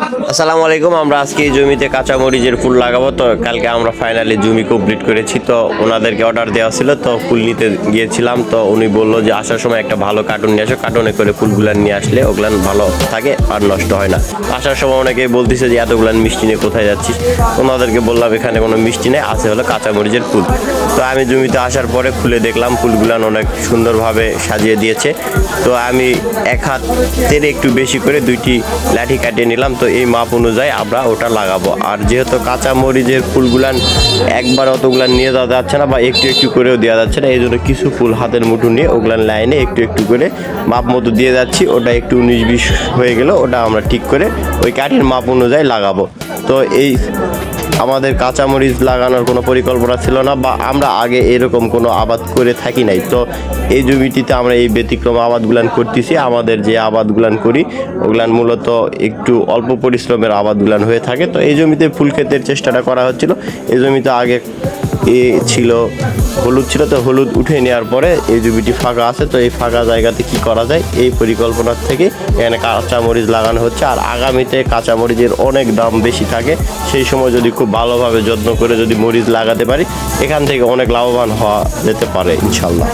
আসসালামু আলাইকুম। আমরা আজকে এই জমিতে কাঁচা মরিচের ফুল লাগাবো। তো কালকে আমরা ফাইনালি জমি কমপ্লিট করেছি। তো ওনাদেরকে অর্ডার দেওয়া ছিল, তো ফুল নিতে গিয়েছিলাম। তো উনি বললো যে আসার সময় একটা ভালো কার্টুন নিয়ে আসো, কার্টুনে করে ফুলগুলান নিয়ে আসলে ওগুলান ভালো থাকে আর নষ্ট হয় না। আসার সময় অনেকে বলতেছে যে এতগুলান মিষ্টি নিয়ে কোথায় যাচ্ছিস। ওনাদেরকে বললাম এখানে কোনো মিষ্টি নেই, আছে হলো কাঁচা মরিচের ফুল। তো আমি জমিতে আসার পরে খুলে দেখলাম ফুলগুলান অনেক সুন্দরভাবে সাজিয়ে দিয়েছে। তো আমি এক হাতের একটু বেশি করে দুইটি লাঠি কাটিয়ে নিলাম। তো এই মাপ অনুযায়ী আমরা ওটা লাগাবো। আর যেহেতু কাঁচা মরিচের ফুলগুলান একবার অতগুলান নিয়ে যাওয়া যাচ্ছে না বা একটু একটু করেও দেওয়া যাচ্ছে না, এই জন্য কিছু ফুল হাতের মুঠো নিয়ে ওগুলান লাইনে একটু একটু করে মাপ মতো দিয়ে যাচ্ছি। ওটা একটু 19-20 হয়ে গেল, ওটা আমরা ঠিক করে ওই কাঠির মাপ অনুযায়ী লাগাবো। তো এই আমাদের কাঁচামরিচ লাগানোর কোনো পরিকল্পনা ছিল না, বা আমরা আগে এরকম কোনো আবাদ করে থাকি নাই। তো এই জমিটিতে আমরা এই ব্যতিক্রম আবাদগুলান করতেছি। আমাদের যে আবাদগুলান করি ওগুলান মূলত একটু অল্প পরিশ্রমের আবাদগুলান হয়ে থাকে। তো এই জমিতে ফুল ক্ষেতের চেষ্টাটা করা হচ্ছিল। এই জমিতে আগে ছিল হলুদ ছিল, তো হলুদ উঠে নেওয়ার পরে এই জমিটি ফাঁকা আছে। তো এই ফাঁকা জায়গাতে কি করা যায়, এই পরিকল্পনার থেকে এখানে কাঁচামরিচ লাগানো হচ্ছে। আর আগামীতে কাঁচামরিচের অনেক দাম বেশি থাকে, সেই সময় যদি খুব ভালোভাবে যত্ন করে যদি মরিচ লাগাতে পারি, এখান থেকে অনেক লাভবান হওয়া যেতে পারে ইনশাল্লাহ।